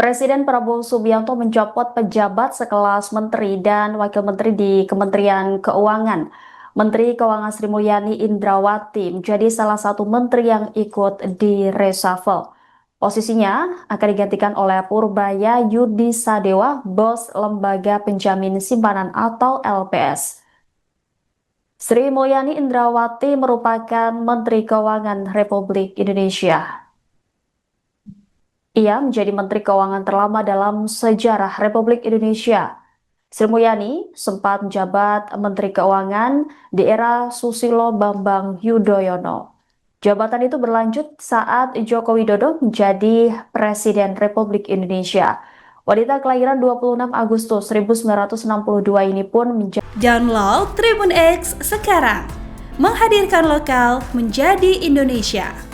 Presiden Prabowo Subianto mencopot pejabat sekelas menteri dan wakil menteri di Kementerian Keuangan. Menteri Keuangan Sri Mulyani Indrawati menjadi salah satu menteri yang ikut di reshuffle. Posisinya akan digantikan oleh Purbaya Yudi Sadewa, bos Lembaga Penjamin Simpanan atau LPS. Sri Mulyani Indrawati merupakan Menteri Keuangan Republik Indonesia. Ia menjadi Menteri Keuangan terlama dalam sejarah Republik Indonesia. Sri Mulyani sempat menjabat Menteri Keuangan di era Susilo Bambang Yudhoyono. Jabatan itu berlanjut saat Joko Widodo menjadi Presiden Republik Indonesia. Wanita kelahiran 26 Agustus 1962 ini pun menjadi Download Tribun X sekarang, menghadirkan lokal menjadi Indonesia.